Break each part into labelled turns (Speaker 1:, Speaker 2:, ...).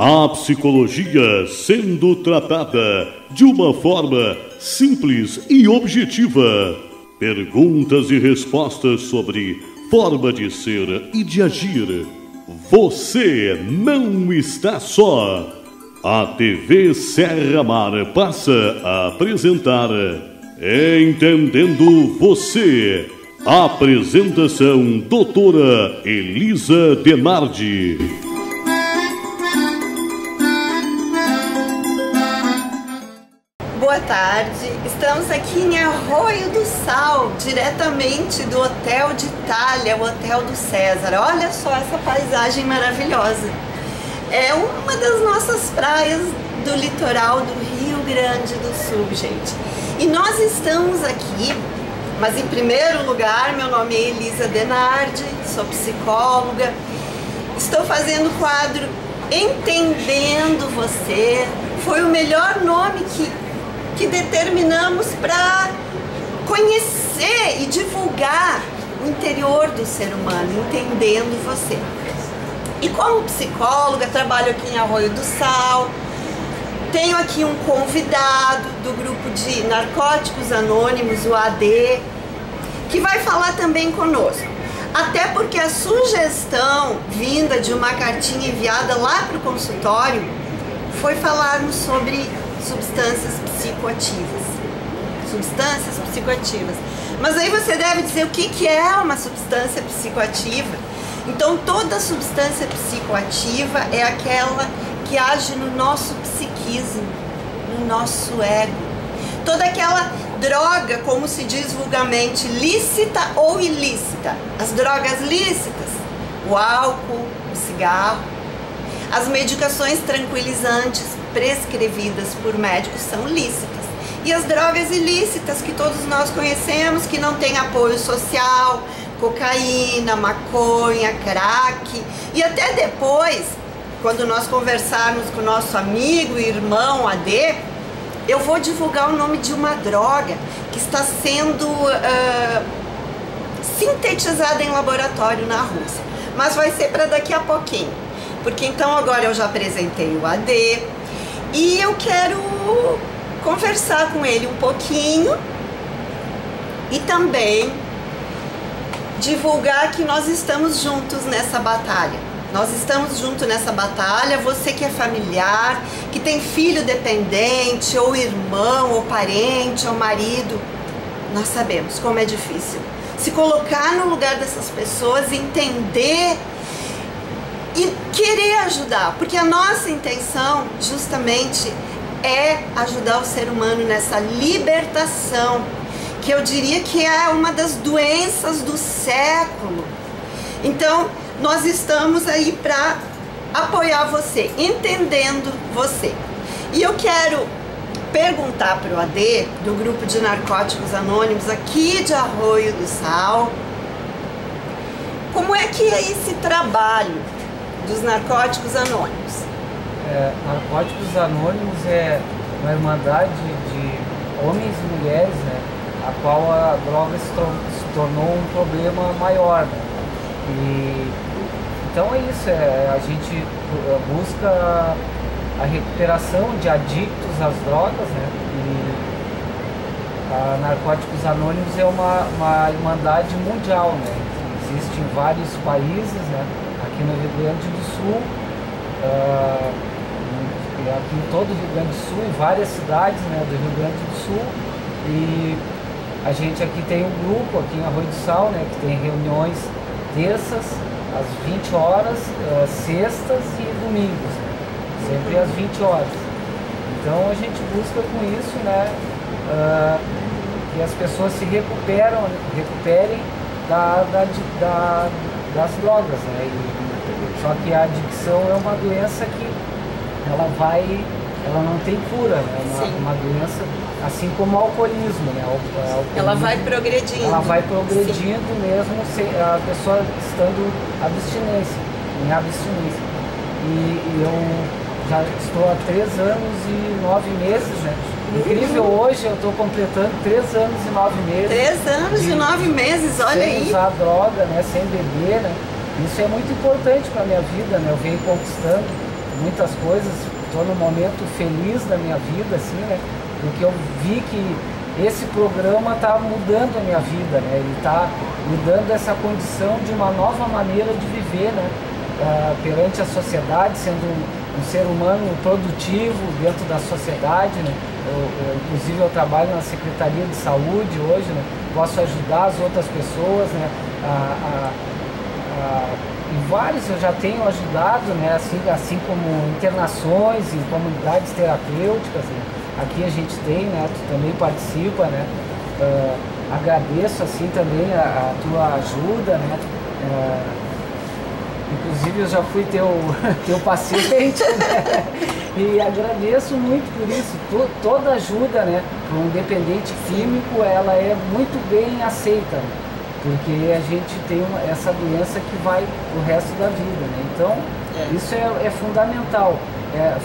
Speaker 1: A psicologia sendo tratada de uma forma simples e objetiva. Perguntas e respostas sobre forma de ser e de agir. Você não está só. A TV Serra Mar passa a apresentar Entendendo Você. Apresentação doutora Elisa Denardi.
Speaker 2: Boa tarde, estamos aqui em Arroio do Sal, diretamente do Hotel de Itália, o Hotel do César. Olha só essa paisagem maravilhosa. É uma das nossas praias do litoral do Rio Grande do Sul, gente. E nós estamos aqui, mas em primeiro lugar, meu nome é Elisa Denardi, sou psicóloga. Estou fazendo o quadro Entendendo Você. Foi o melhor nome que determinamos para conhecer e divulgar o interior do ser humano, entendendo você. E como psicóloga, trabalho aqui em Arroio do Sal, tenho aqui um convidado do grupo de Narcóticos Anônimos, o AD, que vai falar também conosco. Até porque a sugestão vinda de uma cartinha enviada lá para o consultório foi falarmos sobre substâncias psicoativas. Substâncias psicoativas. Mas aí você deve dizer o que é uma substância psicoativa. Então toda substância psicoativa é aquela que age no nosso psiquismo, no nosso ego. Toda aquela droga, como se diz vulgarmente, lícita ou ilícita. As drogas lícitas, o álcool, o cigarro, as medicações tranquilizantes prescrevidas por médicos são lícitas. E as drogas ilícitas que todos nós conhecemos, que não têm apoio social, cocaína, maconha, crack. E até depois, quando nós conversarmos com o nosso amigo e irmão AD, eu vou divulgar o nome de uma droga que está sendo sintetizada em laboratório na Rússia. Mas vai ser para daqui a pouquinho. Porque então agora eu já apresentei o AD e eu quero conversar com ele um pouquinho e também divulgar que nós estamos juntos nessa batalha. Nós estamos juntos nessa batalha. Você que é familiar, que tem filho dependente, ou irmão, ou parente, ou marido, nós sabemos como é difícil se colocar no lugar dessas pessoas, entender e querer ajudar, porque a nossa intenção justamente é ajudar o ser humano nessa libertação, que eu diria que é uma das doenças do século. Então, nós estamos aí para apoiar você, entendendo você. E eu quero perguntar para o AD, do grupo de Narcóticos Anônimos aqui de Arroio do Sal, como é que é esse trabalho dos Narcóticos Anônimos?
Speaker 3: Narcóticos Anônimos é uma irmandade de homens e mulheres, né, a qual a droga se tornou um problema maior, né? E então é isso, a gente busca a recuperação de adictos às drogas, né? E a Narcóticos Anônimos é uma irmandade mundial, né? Existe em vários países, né? Aqui no Rio Grande do Sul, aqui em todo o Rio Grande do Sul, em várias cidades, né, do Rio Grande do Sul. E a gente aqui tem um grupo, aqui em Arroio do Sal, né, que tem reuniões terças, às 20 horas, sextas e domingos, né, sempre às 20 horas. Então a gente busca com isso, né, que as pessoas se recuperem das drogas, né? Só que a adicção é uma doença que ela não tem cura, né? Uma doença, assim como o alcoolismo, né?
Speaker 2: Ela vai progredindo.
Speaker 3: Ela vai progredindo mesmo a pessoa estando em abstinência. E eu já estou há 3 anos e 9 meses, né? Incrível, hoje eu estou completando 3 anos e 9 meses.
Speaker 2: 3 anos e 9 meses, olha aí.
Speaker 3: Sem usar droga, né? Sem beber, né? Isso é muito importante para a minha vida, né? Eu venho conquistando muitas coisas, estou num momento feliz da minha vida, assim, né? Porque eu vi que esse programa está mudando a minha vida, né? Ele está me dando essa condição de uma nova maneira de viver, né? Perante a sociedade, sendo um ser humano produtivo dentro da sociedade, né? Inclusive eu trabalho na Secretaria de Saúde hoje, né? Posso ajudar as outras pessoas, né? E vários eu já tenho ajudado, né? Assim como internações em comunidades terapêuticas, né? Aqui a gente tem, né? Tu também participa, né? Agradeço assim também a tua ajuda, né? Inclusive eu já fui teu paciente, né? E agradeço muito por isso. Toda ajuda, né, para um dependente químico, ela é muito bem aceita, né? Porque a gente tem essa doença que vai o resto da vida, né? Então, isso é fundamental.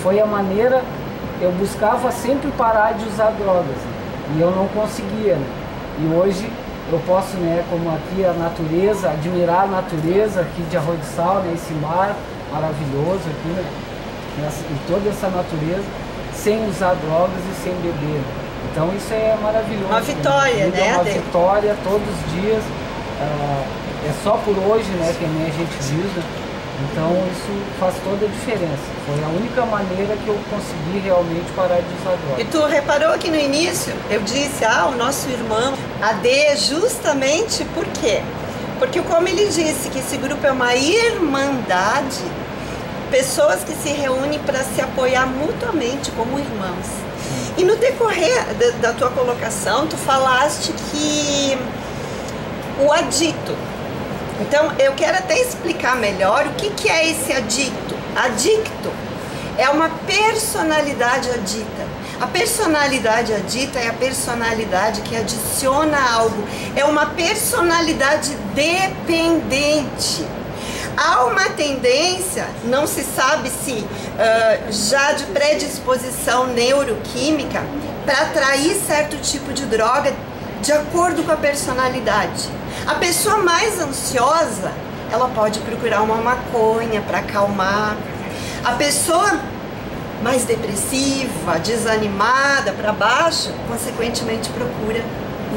Speaker 3: Foi a maneira, eu buscava sempre parar de usar drogas, né? E eu não conseguia, né? E hoje eu posso, né, como aqui a natureza, admirar a natureza aqui de Arroio do Sal, né, esse mar maravilhoso aqui, né, e toda essa natureza, sem usar drogas e sem beber. Então isso é maravilhoso.
Speaker 2: Uma vitória, né?
Speaker 3: É uma vitória todos os dias. É só por hoje, né, que nem a gente diz, né? Então isso faz toda a diferença. Foi a única maneira que eu consegui realmente parar de usar drogas.
Speaker 2: E tu reparou aqui no início, eu disse, o nosso irmão, AD, justamente por quê? Porque como ele disse que esse grupo é uma irmandade, pessoas que se reúnem para se apoiar mutuamente como irmãos. E no decorrer da tua colocação, tu falaste que o adito. Então, eu quero até explicar melhor o que é esse adicto. Adicto é uma personalidade adita. A personalidade adita é a personalidade que adiciona algo. É uma personalidade dependente. Há uma tendência, não se sabe se já de predisposição neuroquímica, para atrair certo tipo de droga de acordo com a personalidade. A pessoa mais ansiosa, ela pode procurar uma maconha para acalmar. A pessoa mais depressiva, desanimada, para baixo, consequentemente procura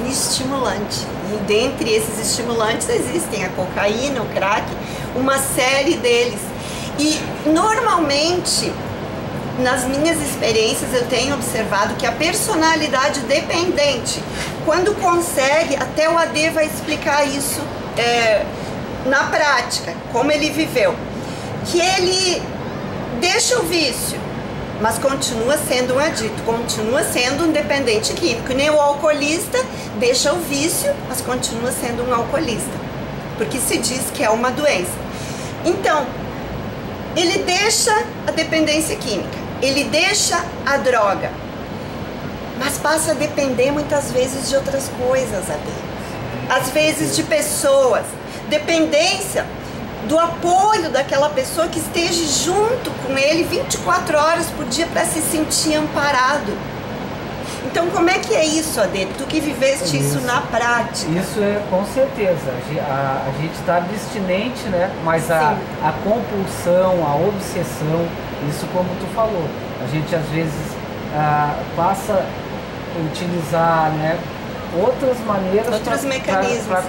Speaker 2: um estimulante. E dentre esses estimulantes existem a cocaína, o crack, uma série deles. E normalmente, nas minhas experiências, eu tenho observado que a personalidade dependente, quando consegue, até o AD vai explicar isso na prática, como ele viveu, que ele deixa o vício, mas continua sendo um adicto, continua sendo um dependente químico. Nem o alcoolista deixa o vício, mas continua sendo um alcoolista, porque se diz que é uma doença. Então, ele deixa a dependência química, ele deixa a droga, mas passa a depender muitas vezes de outras coisas, às vezes de pessoas, dependência do apoio daquela pessoa que esteja junto com ele 24 horas por dia para se sentir amparado. Então, como é que é isso, Ade? Tu que viveste isso na prática?
Speaker 3: Isso é com certeza. A gente está abstinente, né? Mas a compulsão, a obsessão, isso como tu falou, a gente às vezes passa a utilizar, né, outras maneiras,
Speaker 2: outros mecanismos
Speaker 3: para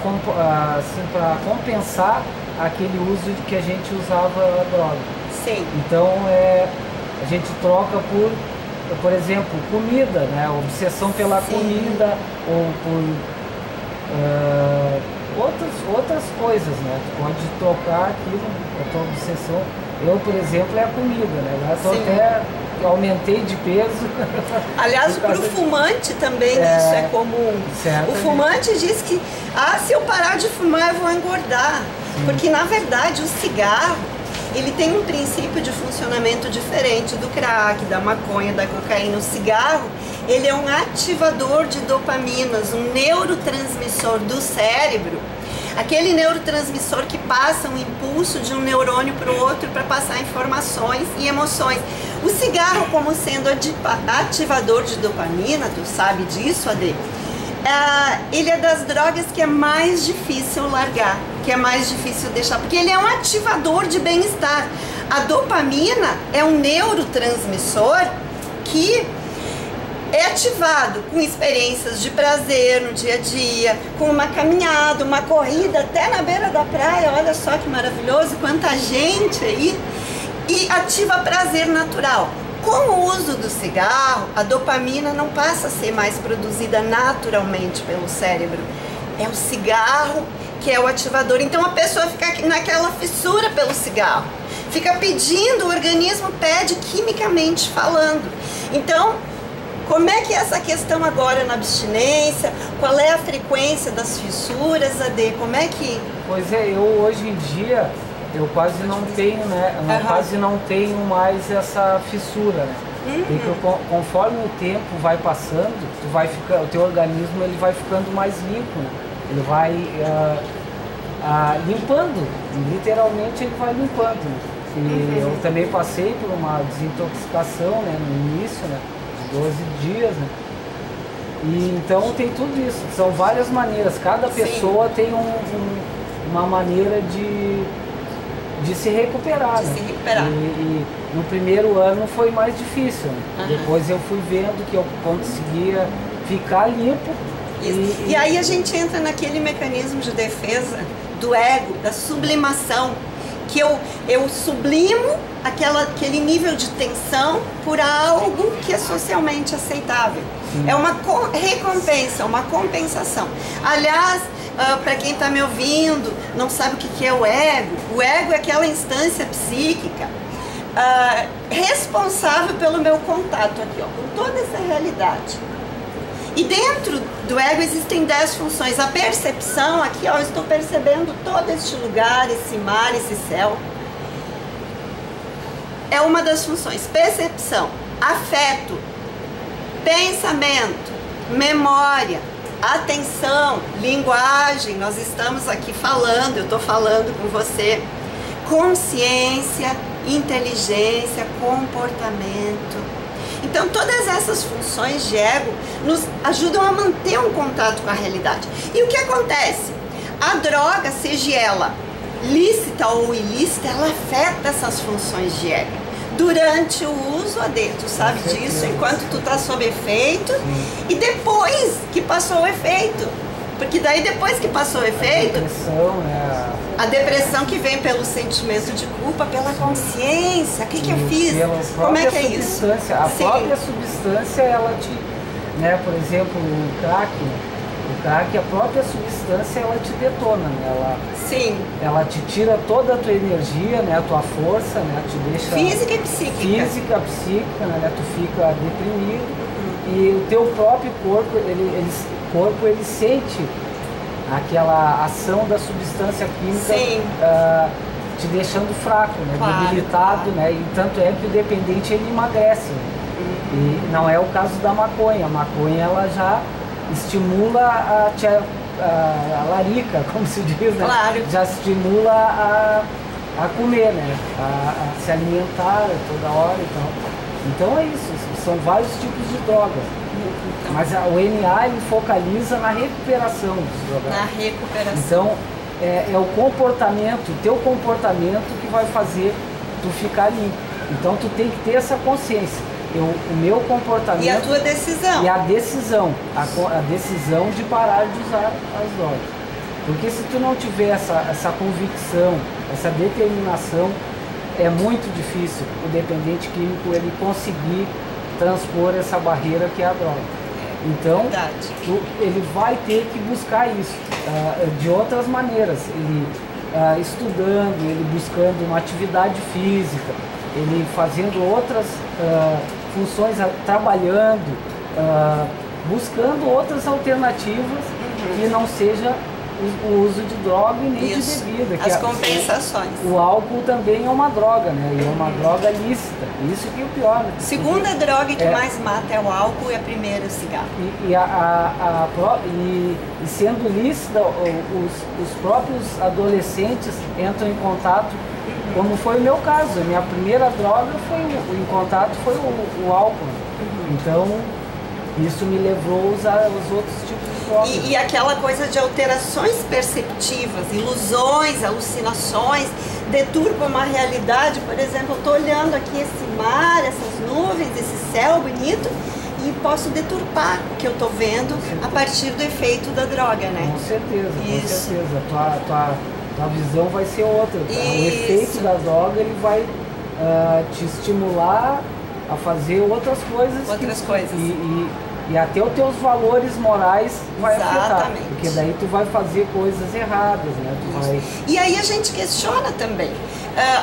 Speaker 3: compensar aquele uso que a gente usava a droga.
Speaker 2: Sim.
Speaker 3: Então a gente troca por exemplo, comida, né? Obsessão pela comida ou por outras coisas, né? Tu pode trocar aquilo, a tua obsessão. Eu, por exemplo, é a comida, né? Eu aumentei de peso.
Speaker 2: Aliás, para o fumante também isso é comum. O fumante diz que, se eu parar de fumar eu vou engordar. Sim. Porque, na verdade, o cigarro, ele tem um princípio de funcionamento diferente do crack, da maconha, da cocaína. O cigarro, ele é um ativador de dopaminas, um neurotransmissor do cérebro. Aquele neurotransmissor que passa um impulso de um neurônio para o outro para passar informações e emoções. O cigarro, como sendo ativador de dopamina, tu sabe disso, Ade? Ele é das drogas que é mais difícil largar, que é mais difícil deixar, porque ele é um ativador de bem-estar. A dopamina é um neurotransmissor que é ativado com experiências de prazer no dia a dia, com uma caminhada, uma corrida até na beira da praia, olha só que maravilhoso, quanta gente aí, e ativa prazer natural. Com o uso do cigarro, a dopamina não passa a ser mais produzida naturalmente pelo cérebro. É o cigarro que é o ativador. Então a pessoa fica naquela fissura pelo cigarro. Fica pedindo, o organismo pede quimicamente falando. Então, como é que é essa questão agora na abstinência? Qual é a frequência das fissuras, Ade? Como é que...
Speaker 3: Pois é, eu hoje em dia... Eu quase não tenho, né? Quase não tenho mais essa fissura, né? Porque conforme o tempo vai passando, o teu organismo ele vai ficando mais limpo, né? Ele vai limpando, literalmente ele vai limpando. Né? E eu também passei por uma desintoxicação, né? No início, né? De 12 dias, né? E então tem tudo isso. São várias maneiras. Cada pessoa tem uma maneira de se recuperar, né?
Speaker 2: Se recuperar.
Speaker 3: E no primeiro ano foi mais difícil, né? Depois eu fui vendo que eu conseguia ficar limpo.
Speaker 2: E aí a gente entra naquele mecanismo de defesa do ego, da sublimação, que eu sublimo aquele nível de tensão por algo que é socialmente aceitável.
Speaker 3: Sim.
Speaker 2: É uma recompensa, uma compensação. Aliás, para quem está me ouvindo, não sabe o que é o ego é aquela instância psíquica responsável pelo meu contato aqui, ó, com toda essa realidade. E dentro do ego existem 10 funções. A percepção, aqui ó, eu estou percebendo todo este lugar, esse mar, esse céu. É uma das funções. Percepção, afeto, pensamento, memória, atenção, linguagem, nós estamos aqui falando, eu estou falando com você, consciência, inteligência, comportamento. Então todas essas funções de ego nos ajudam a manter um contato com a realidade. E o que acontece? A droga, seja ela lícita ou ilícita, ela afeta essas funções de ego. Durante o uso, Ade, tu sabe disso, enquanto tu tá sob efeito, e depois que passou o efeito. Porque daí depois que passou o efeito, a depressão que vem pelo sentimento de culpa, pela consciência, o que eu fiz? Como é que é isso?
Speaker 3: A própria substância, ela te, né, por exemplo, o crack, a própria substância, ela te detona, né? Ela te tira toda a tua energia, né, a tua força, né, te deixa...
Speaker 2: Física e psíquica.
Speaker 3: Física, psíquica, né, tu fica deprimido e o teu próprio corpo, ele sente aquela ação da substância química te deixando fraco, né, debilitado, né, e tanto é que o dependente ele emagrece. E não é o caso da maconha. A maconha ela já estimula a larica, como se diz, né?
Speaker 2: Claro.
Speaker 3: Já estimula a comer, né? A se alimentar toda hora e tal. Então é isso, são vários tipos de drogas. Mas o NA ele focaliza na recuperação dos drogados.
Speaker 2: Na recuperação.
Speaker 3: Então é o comportamento, o teu comportamento que vai fazer tu ficar limpo. Então tu tem que ter essa consciência. O meu comportamento...
Speaker 2: E a tua decisão.
Speaker 3: E a decisão. A decisão de parar de usar as drogas. Porque se tu não tiver essa convicção, essa determinação, é muito difícil o dependente químico ele conseguir transpor essa barreira que é a droga. Então, ele vai ter que buscar isso de outras maneiras. Ele estudando, ele buscando uma atividade física, ele fazendo outras funções, trabalhando, buscando outras alternativas que não seja o uso de droga e nem de bebida.
Speaker 2: As compensações.
Speaker 3: O álcool também é uma droga, né? E é uma droga lícita. Isso que é o pior. Né?
Speaker 2: Segunda droga que mais mata é o álcool e a primeira é o cigarro.
Speaker 3: E sendo lícita, os próprios adolescentes entram em contato, como foi o meu caso. A minha primeira droga em contato foi o álcool. Então, Isso me levou a usar os outros tipos de drogas.
Speaker 2: E aquela coisa de alterações perceptivas, ilusões, alucinações, deturpam a realidade. Por exemplo, eu estou olhando aqui esse mar, essas nuvens, esse céu bonito, e posso deturpar o que eu estou vendo a partir do efeito da droga, né?
Speaker 3: Com certeza,
Speaker 2: Isso.
Speaker 3: com certeza. Tua visão vai ser outra. Tá? O efeito da droga, ele vai te estimular a fazer outras coisas. E até os teus valores morais vai afetar. Porque daí tu vai fazer coisas erradas, né?
Speaker 2: E aí a gente questiona também,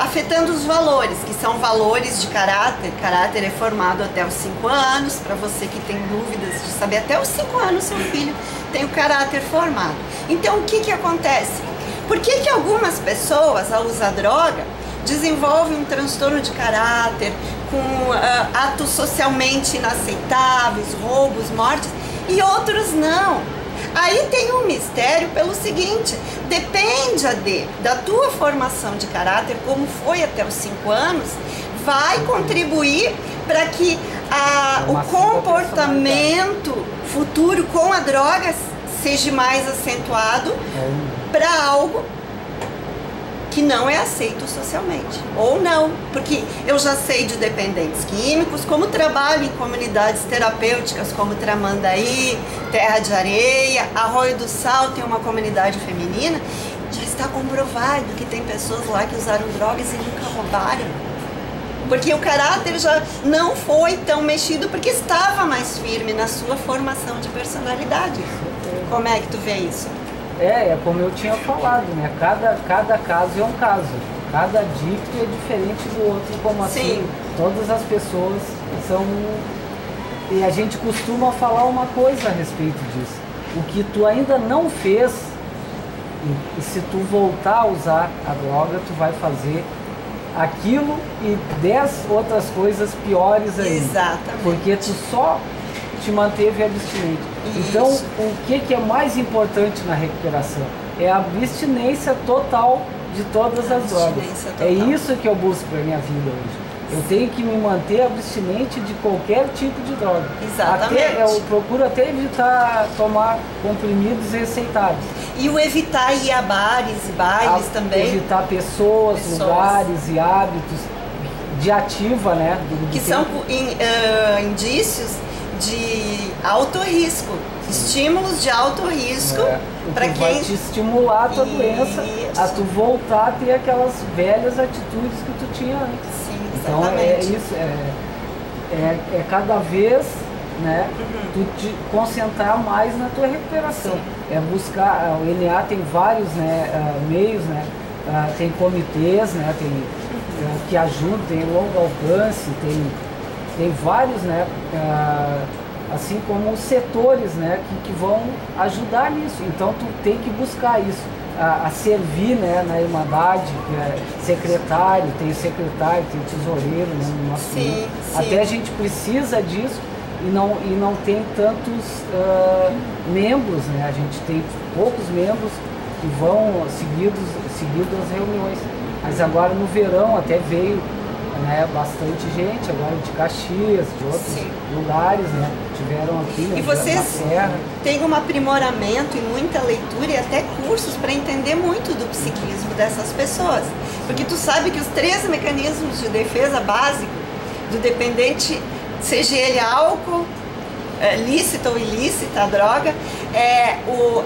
Speaker 2: afetando os valores, que são valores de caráter. Caráter é formado até os 5 anos, para você que tem dúvidas de saber, até os 5 anos seu filho tem o caráter formado. Então o que acontece? Por que algumas pessoas, ao usar droga, desenvolvem um transtorno de caráter, com atos socialmente inaceitáveis, roubos, mortes, e outros não? Aí tem um mistério pelo seguinte: depende da tua formação de caráter, como foi até os 5 anos, vai contribuir para que o comportamento futuro com a droga seja mais acentuado para algo que não é aceito socialmente, ou não, porque eu já sei de dependentes químicos, como trabalho em comunidades terapêuticas como Tramandaí, Terra de Areia, Arroio do Sal tem uma comunidade feminina, já está comprovado que tem pessoas lá que usaram drogas e nunca roubaram, porque o caráter já não foi tão mexido, porque estava mais firme na sua formação de personalidade. Como é que tu vê isso?
Speaker 3: É como eu tinha falado, né? Cada caso é um caso. Cada adicto é diferente do outro, como assim, todas as pessoas são... E a gente costuma falar uma coisa a respeito disso. O que tu ainda não fez, e se tu voltar a usar a droga, tu vai fazer aquilo e 10 outras coisas piores ainda.
Speaker 2: Exatamente.
Speaker 3: Porque tu só te manteve abstinente. Então, o que é mais importante na recuperação? É a abstinência total de todas as drogas. É isso que eu busco para minha vida hoje. Eu tenho que me manter abstinente de qualquer tipo de droga.
Speaker 2: Exatamente.
Speaker 3: Eu procuro até evitar tomar comprimidos receitados.
Speaker 2: E o evitar ir a bares e bailes também.
Speaker 3: Evitar pessoas, lugares e hábitos de ativa, né?
Speaker 2: Que são indícios de alto risco, estímulos de alto risco para quem
Speaker 3: vai te estimular a tua doença a tu voltar a ter aquelas velhas atitudes que tu tinha antes.
Speaker 2: Sim,
Speaker 3: então é cada vez, né, tu te concentrar mais na tua recuperação. É buscar, o NA tem vários, né, meios, né, tem comitês, né, tem que ajudam, tem longo alcance, tem vários, né, assim como setores, né, que vão ajudar nisso. Então tu tem que buscar isso, a servir, né, na Irmandade, secretário, tem secretário, tem tesoureiro, né, no nosso meio. Até a gente precisa disso e não tem tantos membros, né, a gente tem poucos membros que vão seguido as reuniões. Mas agora no verão até veio, né, bastante gente, agora de Caxias, de outros lugares, né, tiveram aqui, né,
Speaker 2: e vocês
Speaker 3: na Serra.
Speaker 2: Têm um aprimoramento e muita leitura e até cursos para entender muito do psiquismo dessas pessoas, porque tu sabe que os 3 mecanismos de defesa básicos do dependente, seja ele álcool, lícita ou ilícita, a droga, é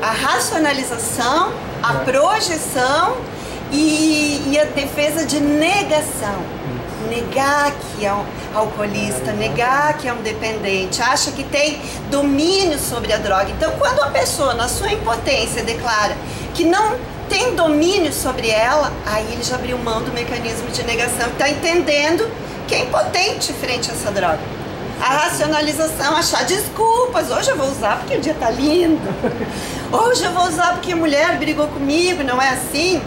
Speaker 2: a racionalização, a projeção e a defesa de negação. Negar que é um alcoolista, negar que é um dependente, acha que tem domínio sobre a droga. Então, quando a pessoa, na sua impotência, declara que não tem domínio sobre ela, aí ele já abriu mão do mecanismo de negação, está entendendo que é impotente frente a essa droga. A racionalização, achar desculpas, hoje eu vou usar porque o dia tá lindo, hoje eu vou usar porque a mulher brigou comigo, não é assim?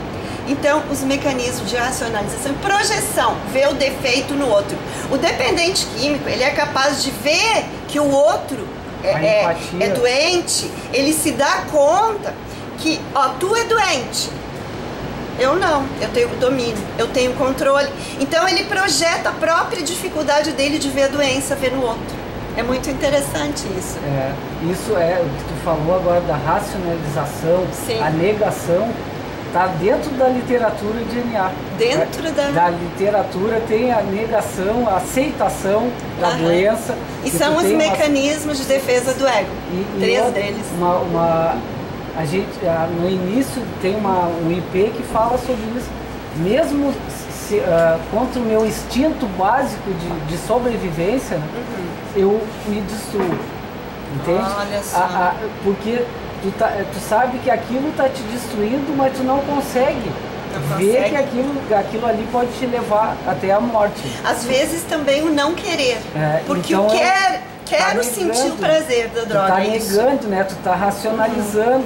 Speaker 2: Então, os mecanismos de racionalização e projeção, ver o defeito no outro. O dependente químico, ele é capaz de ver que o outro é doente, ele se dá conta que, tu é doente, eu não, eu tenho domínio, eu tenho controle. Então, ele projeta a própria dificuldade dele de ver a doença, ver no outro. É muito interessante isso.
Speaker 3: Isso é o que tu falou agora da racionalização,
Speaker 2: Sim.
Speaker 3: a negação, está dentro da literatura de NA.
Speaker 2: Dentro
Speaker 3: da literatura tem a negação, a aceitação da doença.
Speaker 2: E são os mecanismos de defesa do ego. Três deles.
Speaker 3: A gente, no início tem um IP que fala sobre isso. Mesmo contra o meu instinto básico de sobrevivência, eu me destruo. Entende?
Speaker 2: Olha só.
Speaker 3: Porque tu sabe que aquilo está te destruindo, mas tu não consegue ver que aquilo ali pode te levar até a morte.
Speaker 2: Às vezes também o não querer. Porque
Speaker 3: então
Speaker 2: quero sentir o prazer da droga.
Speaker 3: Tu tá negando, né? Tu tá racionalizando,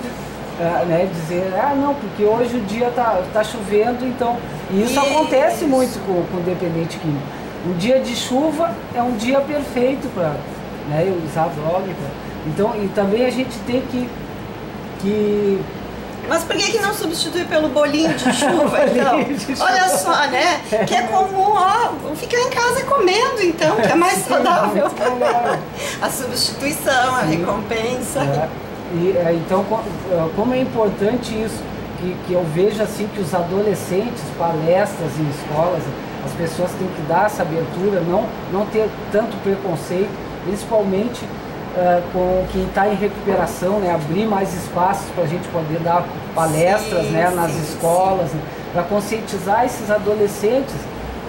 Speaker 3: né? Dizer, não, porque hoje o dia tá chovendo, então... E isso acontece muito com o dependente químico. Um dia de chuva é um dia perfeito para, né, usar droga. Então, e também a gente tem que...
Speaker 2: Mas por que não substitui pelo bolinho de chuva, então? Olha só, né? Que é comum, ficar em casa comendo, então, que é mais saudável. A substituição, a recompensa.
Speaker 3: Então, como é importante isso, que eu vejo assim que os adolescentes, palestras em escolas, as pessoas têm que dar essa abertura, não ter tanto preconceito, principalmente com quem está em recuperação, né, abrir mais espaços para a gente poder dar palestras, nas escolas, para conscientizar esses adolescentes,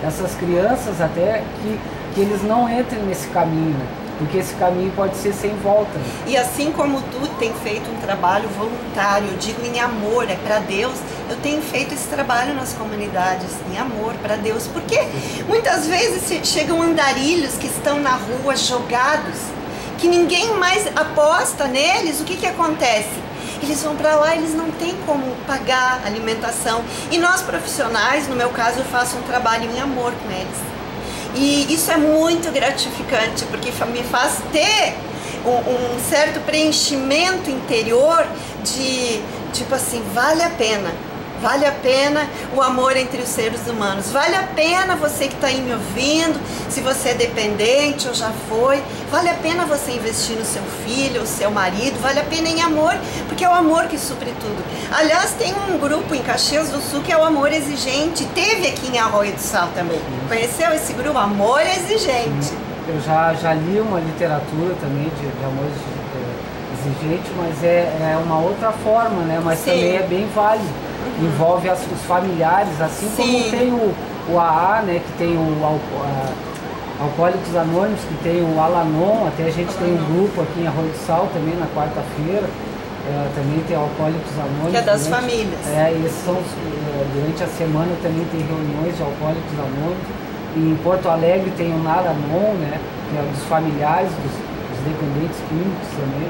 Speaker 3: essas crianças até, que eles não entrem nesse caminho, né, porque esse caminho pode ser sem volta. Né.
Speaker 2: E assim como tu tem feito um trabalho voluntário, eu digo em amor, é para Deus, eu tenho feito esse trabalho nas comunidades, em amor, para Deus, porque muitas vezes chegam andarilhos que estão na rua jogados, que ninguém mais aposta neles. O que acontece? Eles vão para lá, eles não têm como pagar alimentação. E nós profissionais, no meu caso, eu faço um trabalho em amor com eles. E isso é muito gratificante, porque me faz ter um certo preenchimento interior de, tipo assim, vale a pena. Vale a pena o amor entre os seres humanos. Vale a pena você que está aí me ouvindo, se você é dependente ou já foi. Vale a pena você investir no seu filho ou seu marido. Vale a pena em amor, porque é o amor que supre tudo. Aliás, tem um grupo em Caxias do Sul que é o Amor Exigente. Teve aqui em Arroio do Sal também. Conheceu esse grupo? Amor Exigente.
Speaker 3: Eu já li uma literatura também de amor exigente, mas é uma outra forma, né? Mas também é bem válido. Envolve os familiares, assim como tem o AA, né, que tem o Alcoólicos Anônimos, que tem o Alanon, até a gente tem um grupo aqui em Arroio do Sal também na quarta-feira, também tem Alcoólicos Anônimos. Que
Speaker 2: é das famílias.
Speaker 3: Esses são, durante a semana também tem reuniões de Alcoólicos Anônimos. E em Porto Alegre tem o Naranon, né, que é dos familiares, dos dependentes químicos também.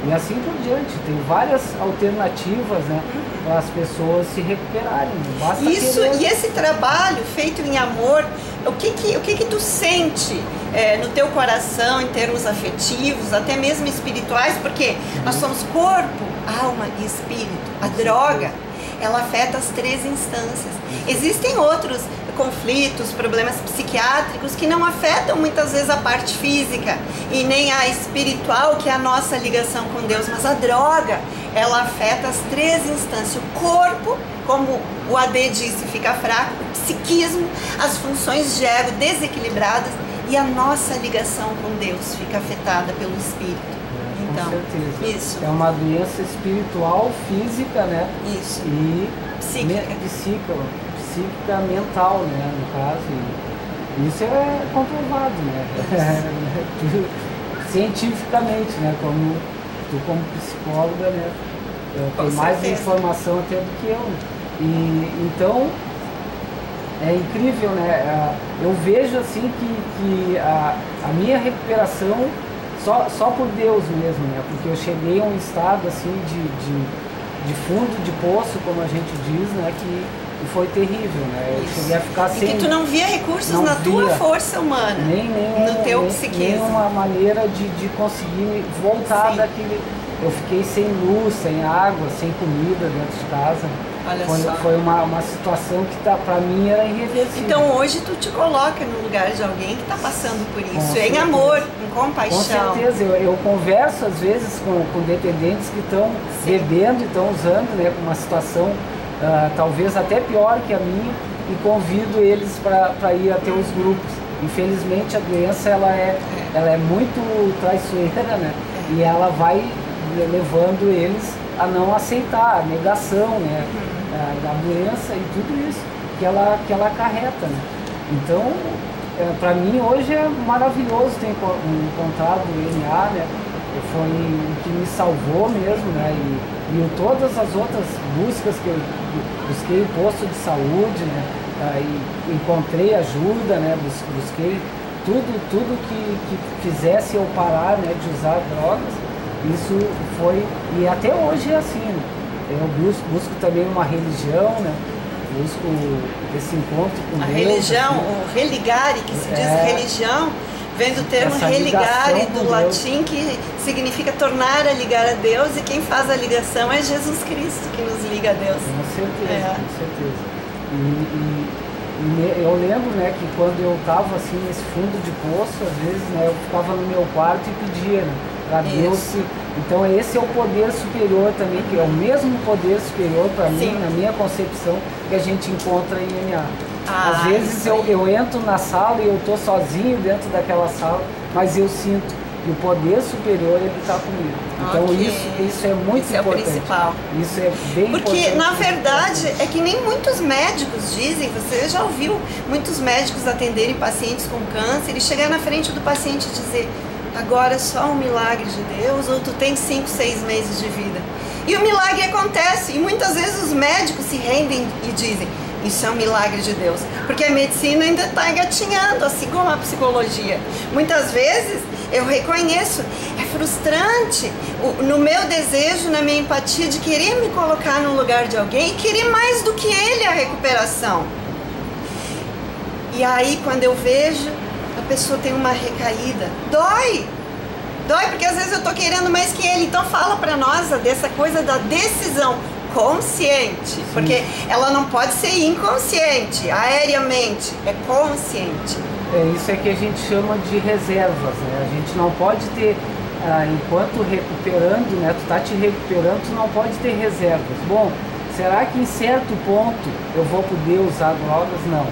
Speaker 3: E assim por diante, tem várias alternativas, né, para as pessoas se recuperarem. Basta querer.
Speaker 2: E esse trabalho feito em amor, o que tu sente no teu coração em termos afetivos, até mesmo espirituais, porque nós somos corpo, alma e espírito. A droga, ela afeta as três instâncias. Existem outros conflitos, problemas psiquiátricos que não afetam muitas vezes a parte física e nem a espiritual, que é a nossa ligação com Deus, mas a droga, ela afeta as três instâncias. O corpo, como o AD disse, fica fraco, o psiquismo, as funções de ego desequilibradas e a nossa ligação com Deus fica afetada pelo espírito. Então,
Speaker 3: com certeza.
Speaker 2: Isso.
Speaker 3: É uma doença espiritual, física, né?
Speaker 2: Isso.
Speaker 3: E psíquica mental, né, no caso. E isso é comprovado, né? Cientificamente, né? Como tu como psicóloga, né? Tem mais informação até do que eu. E então é incrível, né? Eu vejo assim que a minha recuperação só por Deus mesmo, né? Porque eu cheguei a um estado assim de fundo de poço, como a gente diz, né? Que foi terrível, né? Eu cheguei a ficar sem...
Speaker 2: E que tu não via recursos na tua força humana, no teu psiquismo.
Speaker 3: Nem uma maneira de conseguir voltar daquele... Eu fiquei sem luz, sem água, sem comida dentro de casa.
Speaker 2: Olha só.
Speaker 3: Foi uma situação que para mim era irreversível.
Speaker 2: Então hoje tu te coloca no lugar de alguém que está passando por isso, em
Speaker 3: certeza.
Speaker 2: Amor, em compaixão.
Speaker 3: Com certeza, eu converso às vezes com dependentes que estão bebendo e estão usando, né, uma situação talvez até pior que a minha, e convido eles para ir até os grupos. Infelizmente a doença ela é muito traiçoeira, né? E ela vai levando eles a não aceitar a negação, né, da doença e tudo isso que ela acarreta, né? Então, para mim hoje é maravilhoso ter encontrado o IMA, né? Foi o que me salvou mesmo, né? E todas as outras buscas que eu busquei, posto de saúde, né? E encontrei ajuda, né? Busquei tudo que fizesse eu parar, né, de usar drogas. Isso foi, e até hoje é assim, né? Eu busco também uma religião, né? Busco esse encontro com Deus.
Speaker 2: A religião,
Speaker 3: assim.
Speaker 2: o religare, que se diz religião, vem do termo
Speaker 3: Essa
Speaker 2: religare,
Speaker 3: ligação com
Speaker 2: do latim, que significa tornar a ligar a Deus, e quem faz a ligação é Jesus Cristo, que nos liga a Deus.
Speaker 3: Com certeza, com certeza. E eu lembro, né, que quando eu estava assim nesse fundo de poço, às vezes, né, eu ficava no meu quarto e pedia, né, para Deus. Então esse é o poder superior também, que é o mesmo poder superior para mim, na minha concepção, que a gente encontra em IMA. Às vezes eu entro na sala e eu estou sozinho dentro daquela sala, mas eu sinto que o poder superior ele está comigo. Então isso é muito importante.
Speaker 2: É o principal.
Speaker 3: Isso é bem importante.
Speaker 2: Porque na verdade é que nem muitos médicos dizem, você já ouviu muitos médicos atenderem pacientes com câncer e chegar na frente do paciente e dizer: agora é só um milagre de Deus, ou tu tem 5, 6 meses de vida. E o milagre acontece, e muitas vezes os médicos se rendem e dizem: isso é um milagre de Deus, porque a medicina ainda está engatinhando, assim como a psicologia. Muitas vezes eu reconheço, é frustrante no meu desejo, na minha empatia de querer me colocar no lugar de alguém e querer mais do que ele a recuperação. E aí quando eu vejo a pessoa tem uma recaída, dói porque às vezes eu tô querendo mais que ele. Então fala para nós dessa coisa da decisão consciente, porque ela não pode ser inconsciente, aéreamente, é consciente.
Speaker 3: Isso é que a gente chama de reservas, né? A gente não pode ter, enquanto recuperando, né, tu tá te recuperando, tu não pode ter reservas. Bom, será que em certo ponto eu vou poder usar drogas? Não.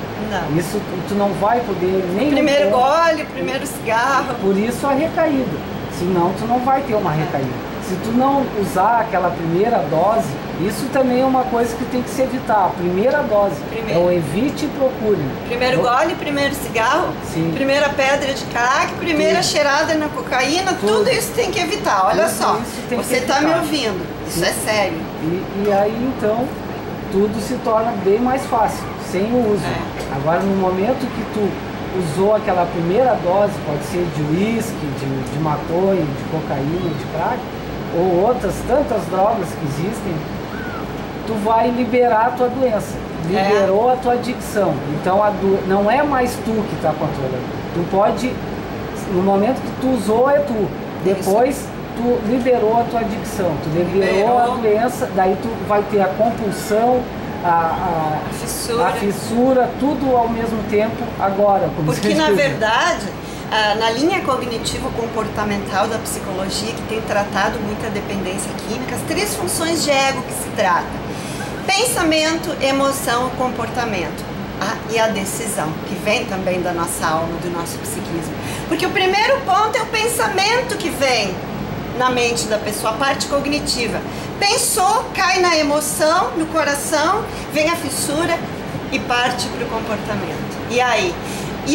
Speaker 3: Isso tu não vai poder nem...
Speaker 2: Primeiro gole, primeiro cigarro.
Speaker 3: Por isso a recaída, senão tu não vai ter uma recaída. Se tu não usar aquela primeira dose, isso também é uma coisa que tem que se evitar. A primeira dose, é o evite e procure.
Speaker 2: Primeiro gole, primeiro cigarro, primeira pedra de crack, primeira cheirada na cocaína, tudo isso tem que evitar. Olha só, você está me ouvindo, isso é sério.
Speaker 3: E aí então, tudo se torna bem mais fácil, sem o uso. Agora, no momento que tu usou aquela primeira dose, pode ser de uísque, de maconha, de cocaína, de crack, ou outras tantas drogas que existem, tu vai liberar a tua doença, liberou a tua adicção. Então não é mais tu que está controlando. Tu pode, no momento que tu usou, é tu. Depois tu liberou a tua adicção, tu liberou a doença, daí tu vai ter a compulsão, a fissura, tudo ao mesmo tempo agora.
Speaker 2: Porque na verdade, na linha cognitivo-comportamental da psicologia, que tem tratado muita dependência química, as 3 funções de ego que se trata: pensamento, emoção e comportamento. E a decisão, que vem também da nossa alma, do nosso psiquismo. Porque o primeiro ponto é o pensamento que vem na mente da pessoa, a parte cognitiva. Pensou, cai na emoção, no coração, vem a fissura e parte para o comportamento. E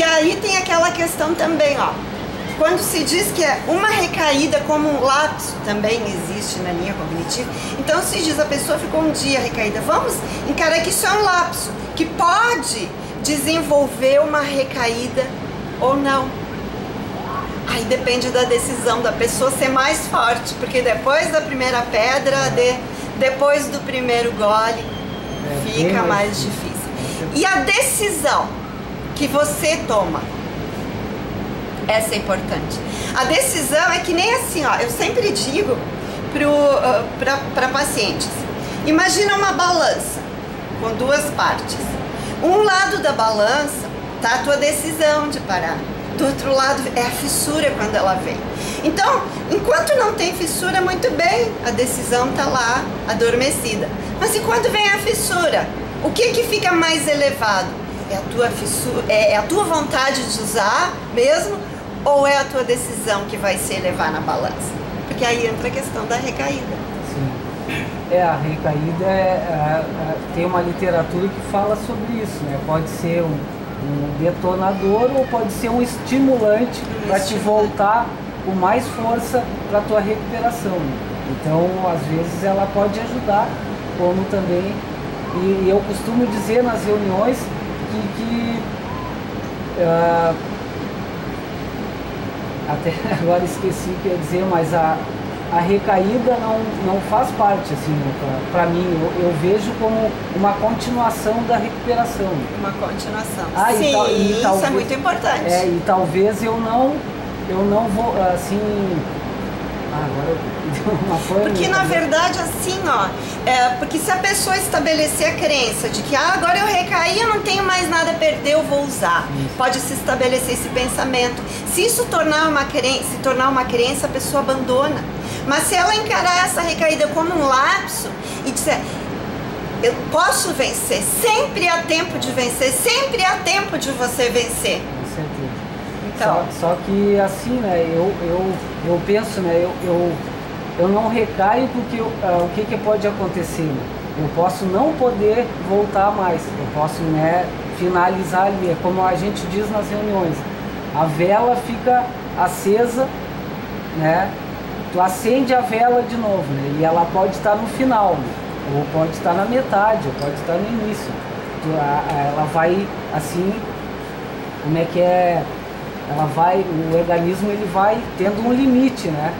Speaker 2: aí tem aquela questão também, ó. Quando se diz que é uma recaída como um lapso, também existe na linha cognitiva. Então se diz, a pessoa ficou um dia recaída. Vamos encarar que isso é um lapso, que pode desenvolver uma recaída ou não. Aí depende da decisão da pessoa ser mais forte, porque depois da primeira pedra, depois do primeiro gole, fica mais difícil. E a decisão que você toma, essa é importante. A decisão é que nem assim, ó, eu sempre digo para pacientes: imagina uma balança. com duas partes. Um lado da balança tá a tua decisão de parar. Do outro lado é a fissura quando ela vem. Então, enquanto não tem fissura, muito bem, a decisão tá lá, adormecida. Mas e quando vem a fissura? O que fica mais elevado? É a tua fissura, é a tua vontade de usar mesmo? Ou é a tua decisão que vai se elevar na balança? Porque aí entra a questão da recaída.
Speaker 3: Sim. A recaída tem uma literatura que fala sobre isso, né? Pode ser um detonador ou pode ser um estimulante para te voltar com mais força para a tua recuperação. Então, às vezes, ela pode ajudar, como também, e eu costumo dizer nas reuniões que até agora esqueci o que ia dizer, mas a recaída não faz parte, assim, para mim, eu vejo como uma continuação da recuperação.
Speaker 2: Uma continuação.
Speaker 3: Sim,
Speaker 2: isso
Speaker 3: talvez,
Speaker 2: é muito importante.
Speaker 3: E talvez eu não vou, assim... agora uma coisa...
Speaker 2: Porque, na verdade, assim, ó, porque se a pessoa estabelecer a crença de que agora eu recaí, eu não tenho mais nada a perder, eu vou usar. Isso. Pode se estabelecer esse pensamento. Se isso se tornar uma crença, a pessoa abandona. Mas se ela encarar essa recaída como um lapso e disser, eu posso vencer, sempre há tempo de vencer, sempre há tempo de você vencer.
Speaker 3: Com certeza.
Speaker 2: Então.
Speaker 3: Só que assim, né, eu penso, né, eu não recaio porque o que pode acontecer? Né? Eu posso não poder voltar mais, eu posso, né, finalizar ali, é como a gente diz nas reuniões, a vela fica acesa, né? Tu acende a vela de novo, né? E ela pode estar no final, né? Ou pode estar na metade, ou pode estar no início. Ela vai assim, como é que é? Ela vai, o organismo ele vai tendo um limite, né?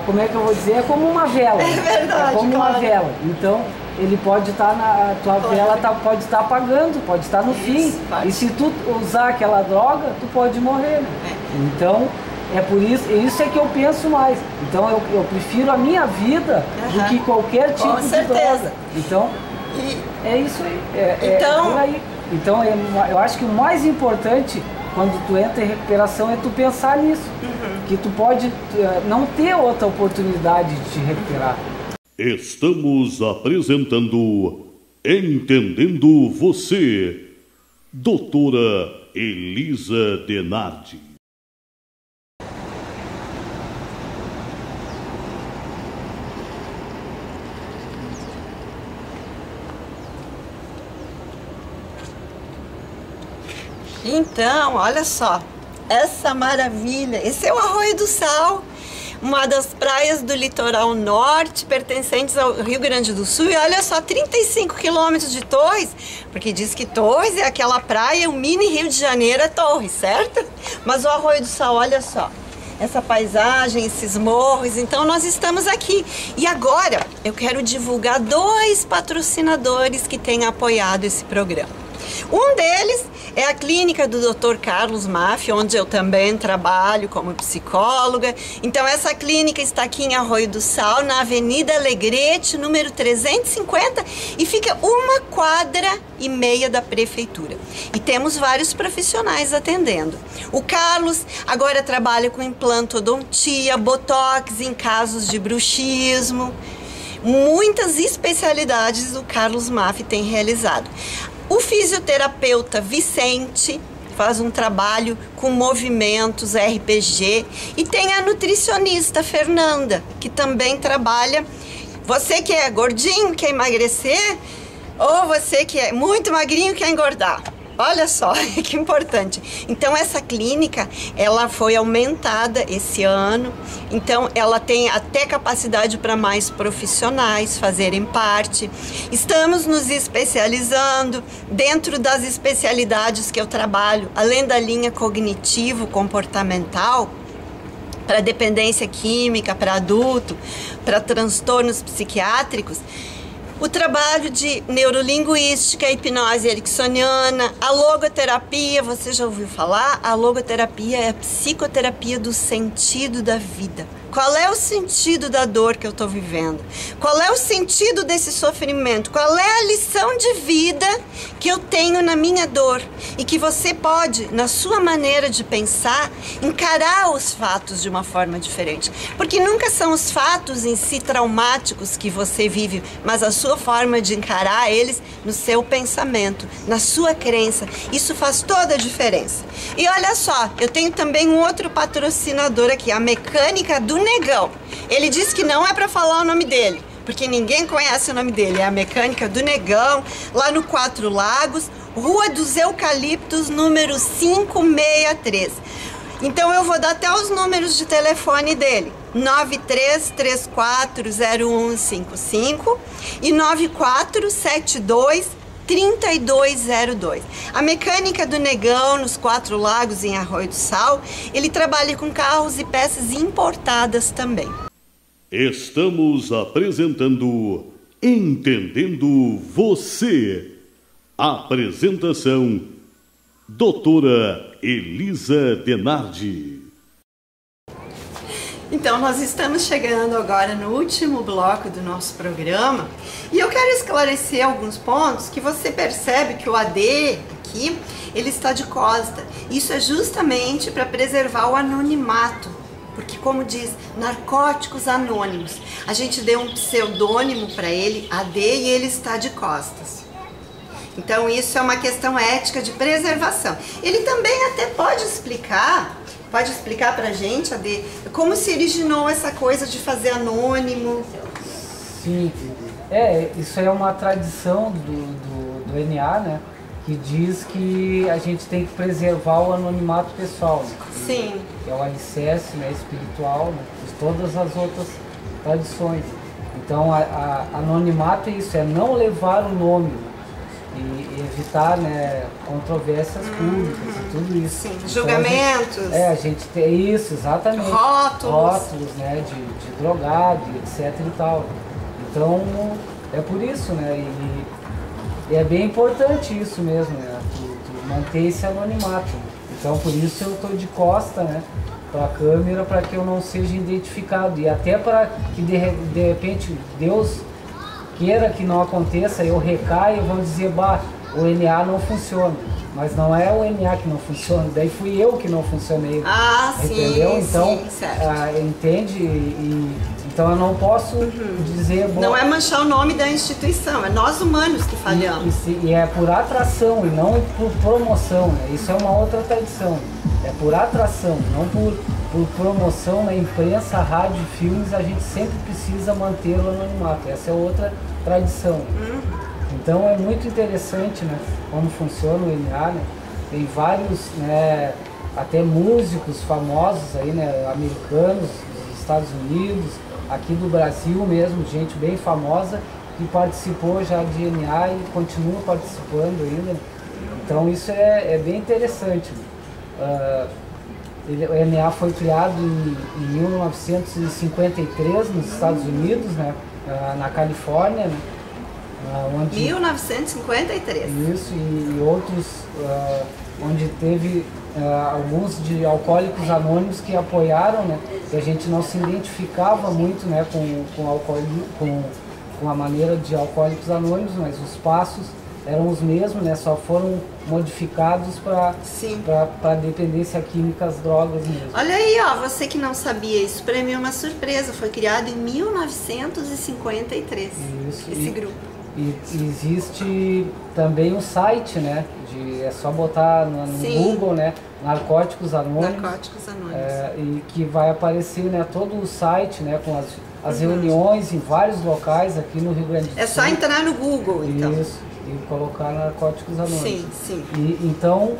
Speaker 3: Como é que eu vou dizer? É como uma vela.
Speaker 2: É verdade.
Speaker 3: É como
Speaker 2: claro.
Speaker 3: uma vela. Então ele pode estar a tua vela pode estar apagando, pode estar no fim.
Speaker 2: Pode.
Speaker 3: E se tu usar aquela droga, tu pode morrer. Né? Então é por isso é que eu penso mais. Então eu prefiro a minha vida do que qualquer tipo de droga. Então é isso aí.
Speaker 2: Então,
Speaker 3: por aí. Então eu acho que o mais importante quando tu entra em recuperação é tu pensar nisso. Que tu pode não ter outra oportunidade de te recuperar.
Speaker 1: Estamos apresentando Entendendo Você, doutora Elisa Denardi.
Speaker 2: Então, olha só, essa maravilha, esse é o Arroio do Sal, uma das praias do litoral norte, pertencentes ao Rio Grande do Sul, e olha só, 35 quilômetros de Torres, porque diz que Torres é aquela praia, o mini Rio de Janeiro é Torres, certo? Mas o Arroio do Sal, olha só, essa paisagem, esses morros, então nós estamos aqui. E agora eu quero divulgar 2 patrocinadores que têm apoiado esse programa. Um deles é a clínica do Dr. Carlos Maff, onde eu também trabalho como psicóloga. Então essa clínica está aqui em Arroio do Sal, na Avenida Alegrete, número 350, e fica 1,5 quadras da prefeitura. E temos vários profissionais atendendo. O Carlos agora trabalha com implantodontia, botox em casos de bruxismo. Muitas especialidades o Carlos Maff tem realizado. O fisioterapeuta Vicente faz um trabalho com movimentos, RPG, e tem a nutricionista Fernanda, que também trabalha. Você que é gordinho, quer emagrecer, ou você que é muito magrinho, quer engordar. Olha só, que importante. Então essa clínica, ela foi aumentada esse ano, então ela tem até capacidade para mais profissionais fazerem parte. Estamos nos especializando dentro das especialidades que eu trabalho, além da linha cognitivo-comportamental, para dependência química, para adulto, para transtornos psiquiátricos. O trabalho de neurolinguística, hipnose ericksoniana, a logoterapia, você já ouviu falar? A logoterapia é a psicoterapia do sentido da vida. Qual é o sentido da dor que eu estou vivendo? Qual é o sentido desse sofrimento? Qual é a lição de vida que eu tenho na minha dor? E que você pode, na sua maneira de pensar, encarar os fatos de uma forma diferente. Porque nunca são os fatos em si traumáticos que você vive, mas a sua forma de encarar eles no seu pensamento, na sua crença. Isso faz toda a diferença. E olha só, eu tenho também um outro patrocinador aqui, a Mecânica do Negão. Ele disse que não é para falar o nome dele, porque ninguém conhece o nome dele. É a Mecânica do Negão, lá no Quatro Lagos, Rua dos Eucaliptos, número 563. Então eu vou dar até os números de telefone dele: 93340155 e 9472-3202. A Mecânica do Negão, nos Quatro Lagos, em Arroio do Sal, ele trabalha com carros e peças importadas também.
Speaker 1: Estamos apresentando Entendendo Você. Apresentação: Doutora Elisa Denardi.
Speaker 2: Então, nós estamos chegando agora no último bloco do nosso programa e eu quero esclarecer alguns pontos que você percebe que o AD aqui, ele está de costa. Isso é justamente para preservar o anonimato, porque, como diz, Narcóticos Anônimos, a gente deu um pseudônimo para ele, AD, e ele está de costas. Então, isso é uma questão ética de preservação. Ele também até pode explicar pra gente, Ade, como se originou essa coisa de fazer anônimo?
Speaker 3: Sim, isso é uma tradição do NA, né? Que diz que a gente tem que preservar o anonimato pessoal, né?
Speaker 2: Sim.
Speaker 3: Que é o alicerce, né, espiritual, né, de todas as outras tradições. Então, anonimato é isso, é não levar o nome, né? E evitar, né, controvérsias públicas e tudo isso.
Speaker 2: Sim,
Speaker 3: então,
Speaker 2: julgamentos.
Speaker 3: A gente tem isso, exatamente.
Speaker 2: Rótulos,
Speaker 3: né, de drogado, etc e tal. Então, é por isso, né, e é bem importante isso mesmo, né, tu manter esse anonimato. Então, por isso eu estou de costa, né, para a câmera, para que eu não seja identificado. E até para que de repente Deus queira que não aconteça, eu recaio e vão dizer, o NA não funciona. Mas não é o NA que não funciona, daí fui eu que não funcionei. Entendeu?
Speaker 2: Sim,
Speaker 3: então,
Speaker 2: sim, certo.
Speaker 3: Entende? Então eu não posso dizer...
Speaker 2: Não é manchar o nome da instituição, é nós humanos que falhamos.
Speaker 3: E é por atração e não por promoção, né? Isso é uma outra tradição. É por atração, não por promoção na imprensa, rádio, filmes, a gente sempre precisa manter o anonimato. Essa é outra tradição. Então é muito interessante, né, como funciona o NA, né? Tem vários, né, até músicos famosos aí, né, americanos, dos Estados Unidos, aqui do Brasil mesmo, gente bem famosa que participou já de NA e continua participando ainda. Então isso é bem interessante. O NA foi criado em 1953 nos Estados Unidos, né, na Califórnia, né, onde
Speaker 2: 1953.
Speaker 3: Isso, e outros onde teve alguns de alcoólicos anônimos que apoiaram, né, que a gente não se identificava muito, né, com a maneira de alcoólicos anônimos, mas os passos eram os mesmos, né, só foram modificados para dependência química, as drogas mesmo.
Speaker 2: Olha aí, ó, você que não sabia, isso para mim é uma surpresa, foi criado em 1953, esse grupo.
Speaker 3: E existe também um site, né, é só botar no Google, né, Narcóticos Anônimos.
Speaker 2: Narcóticos Anônimos.
Speaker 3: E que vai aparecer, né, todo o site, né, com as reuniões em vários locais aqui no Rio Grande do Sul.
Speaker 2: É só entrar no Google, então.
Speaker 3: Isso, e colocar Narcóticos Anônimos.
Speaker 2: Sim, sim.
Speaker 3: Então,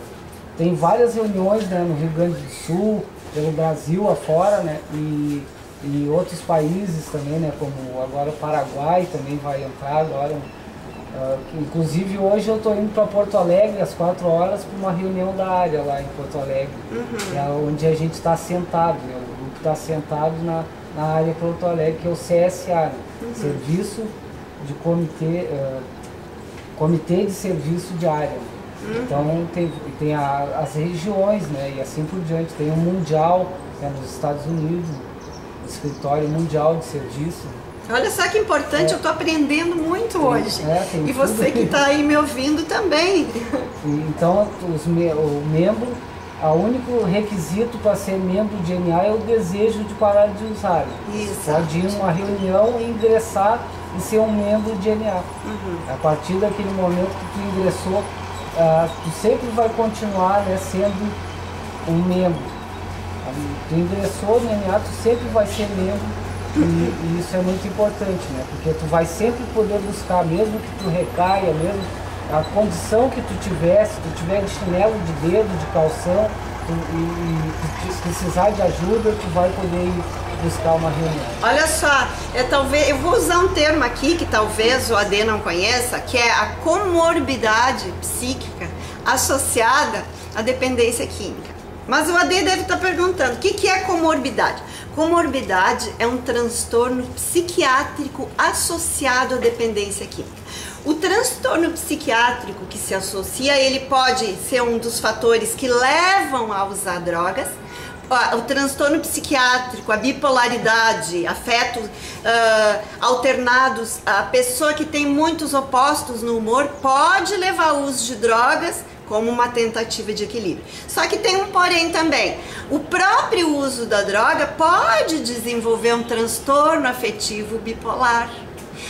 Speaker 3: tem várias reuniões, né, no Rio Grande do Sul, pelo Brasil afora, né, e outros países também, né, como agora o Paraguai também vai entrar agora. Inclusive hoje eu estou indo para Porto Alegre às 4 horas para uma reunião da área lá em Porto Alegre, onde a gente está sentado, né, o grupo está sentado na área Porto Alegre, que é o CSA, né, Serviço de comitê de serviço de área. Então tem as regiões, né, e assim por diante. Tem um mundial, que é nos Estados Unidos, o escritório mundial de serviço.
Speaker 2: Olha só que importante, eu estou aprendendo muito hoje. E você que está aí me ouvindo também.
Speaker 3: Então, o membro, o único requisito para ser membro do GNA é o desejo de parar de usar.
Speaker 2: Isso.
Speaker 3: Pode ir numa reunião e ingressar e ser um membro do GNA. A partir daquele momento que tu ingressou, tu sempre vai continuar, né, sendo um membro. Tu ingressou no GNA, tu sempre vai ser membro. E isso é muito importante, né? Porque tu vai sempre poder buscar, mesmo que tu recaia, mesmo a condição que tu tiver, se tu tiver de chinelo de dedo, de calção, e precisar de ajuda, tu vai poder ir buscar uma reunião.
Speaker 2: Olha só, eu vou usar um termo aqui que talvez o AD não conheça, que é a comorbidade psíquica associada à dependência química. Mas o AD deve estar perguntando, o que é comorbidade? Comorbidade é um transtorno psiquiátrico associado à dependência química. O transtorno psiquiátrico que se associa, ele pode ser um dos fatores que levam a usar drogas. O transtorno psiquiátrico, a bipolaridade, afetos alternados, a pessoa que tem muitos opostos no humor pode levar ao uso de drogas como uma tentativa de equilíbrio. Só que tem um porém também. O próprio uso da droga pode desenvolver um transtorno afetivo bipolar.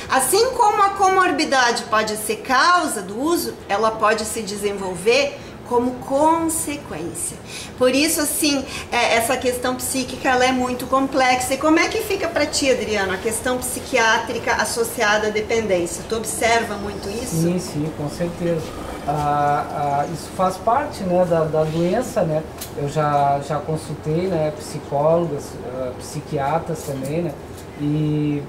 Speaker 2: Assim como a comorbidade pode ser causa do uso, ela pode se desenvolver como consequência. Por isso, assim, essa questão psíquica ela é muito complexa. E como é que fica para ti, Adriano, a questão psiquiátrica associada à dependência? Tu observa muito isso?
Speaker 3: Sim, com certeza. Isso faz parte, né, da doença, né? Eu já consultei, né, psicólogas, psiquiatras também, né? E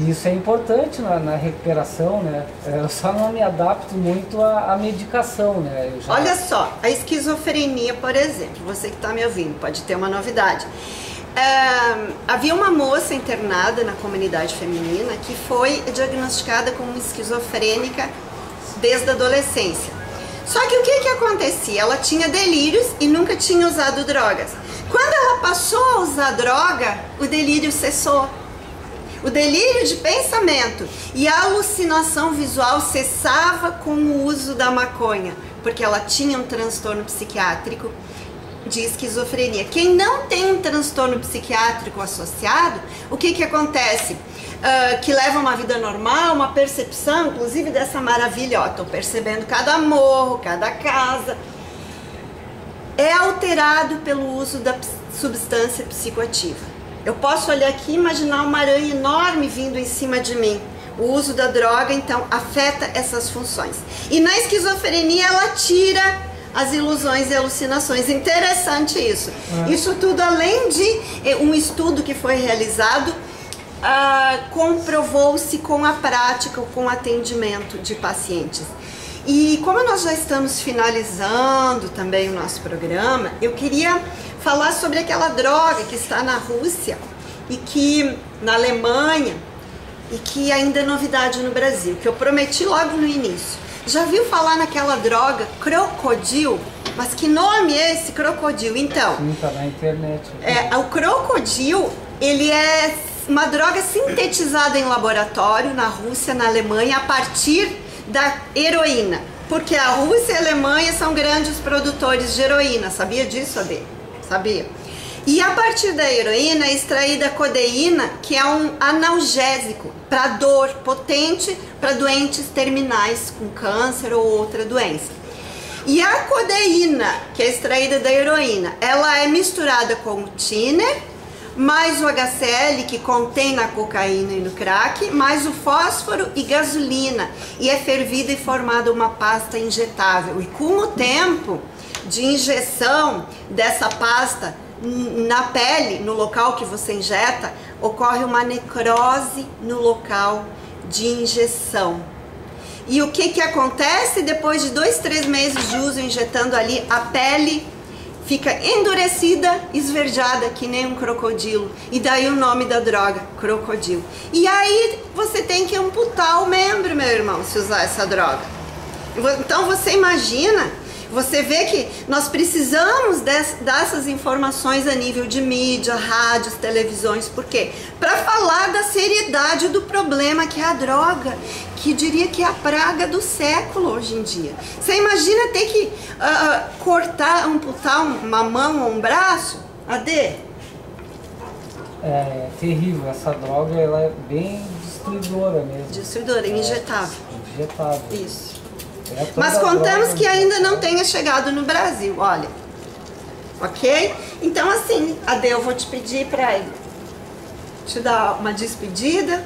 Speaker 3: isso é importante na recuperação, né? Eu só não me adapto muito à medicação, né?
Speaker 2: Olha só, a esquizofrenia, por exemplo, você que está me ouvindo, pode ter uma novidade. Havia uma moça internada na comunidade feminina que foi diagnosticada como esquizofrênica desde a adolescência. Só que o que acontecia? Ela tinha delírios e nunca tinha usado drogas. Quando ela passou a usar droga, o delírio cessou. O delírio de pensamento e a alucinação visual cessava com o uso da maconha, porque ela tinha um transtorno psiquiátrico de esquizofrenia. Quem não tem um transtorno psiquiátrico associado, o que acontece? Que leva uma vida normal, uma percepção, inclusive dessa maravilha, ó, tô percebendo cada morro, cada casa, é alterado pelo uso da substância psicoativa. Eu posso olhar aqui e imaginar uma aranha enorme vindo em cima de mim. O uso da droga, então, afeta essas funções. E na esquizofrenia, ela tira as ilusões e alucinações. Interessante isso. Isso tudo, além de um estudo que foi realizado, comprovou-se com a prática, com o atendimento de pacientes. E como nós já estamos finalizando também o nosso programa, eu queria falar sobre aquela droga que está na Rússia e que na Alemanha e que ainda é novidade no Brasil, que eu prometi logo no início. Já viu falar naquela droga Crocodil? Mas que nome é esse Crocodil? Então,
Speaker 3: sim, tá na internet.
Speaker 2: O Crocodil, ele é uma droga sintetizada em laboratório na Rússia, na Alemanha, a partir da heroína, porque a Rússia e a Alemanha são grandes produtores de heroína. Sabia disso, Adê? Sabia? E a partir da heroína é extraída a codeína, que é um analgésico para dor, potente para doentes terminais com câncer ou outra doença. E a codeína, que é extraída da heroína, ela é misturada com o tiner, mais o HCl, que contém na cocaína e no crack, mais o fósforo e gasolina, e é fervida e formada uma pasta injetável. E com o tempo de injeção dessa pasta na pele, no local que você injeta, ocorre uma necrose no local de injeção. E o que acontece depois de 2, 3 meses de uso injetando ali? A pele fica endurecida, esverdeada, que nem um crocodilo. E daí o nome da droga, crocodilo. E aí você tem que amputar o membro, meu irmão, se usar essa droga. Então você imagina, você vê que nós precisamos dessas informações a nível de mídia, rádios, televisões. Por quê? Para falar da seriedade do problema que é a droga, que diria que é a praga do século hoje em dia. Você imagina ter que cortar, amputar uma mão ou um braço? Adê?
Speaker 3: É terrível, essa droga ela é bem destruidora mesmo.
Speaker 2: Destruidora, injetável.
Speaker 3: Injetável.
Speaker 2: Isso. Mas contamos que ainda não tenha chegado no Brasil, olha. Ok? Então assim, Adê, eu vou te pedir para te dar uma despedida.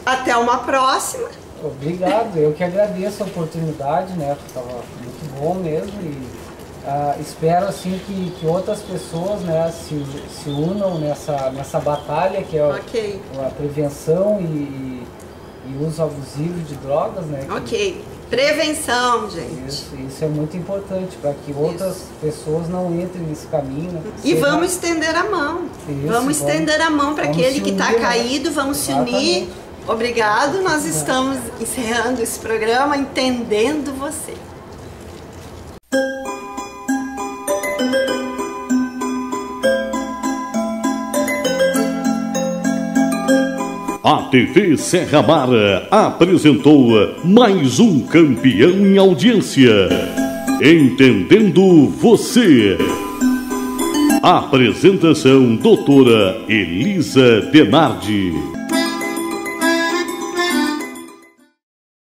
Speaker 2: Até uma próxima.
Speaker 3: Obrigado, eu que agradeço a oportunidade, né? Estava muito bom mesmo e espero assim que outras pessoas, né, se unam nessa batalha que é a prevenção e uso abusivo de drogas, né?
Speaker 2: Ok, prevenção, gente.
Speaker 3: Isso é muito importante para que outras pessoas não entrem nesse caminho. Né?
Speaker 2: E vamos estender a mão. Vamos estender a mão para aquele que está caído, vamos se unir. Obrigado, nós estamos encerrando esse programa Entendendo Você.
Speaker 1: A TV Serra Mar apresentou mais um campeão em audiência. Entendendo Você. Apresentação doutora Elisa Denardi.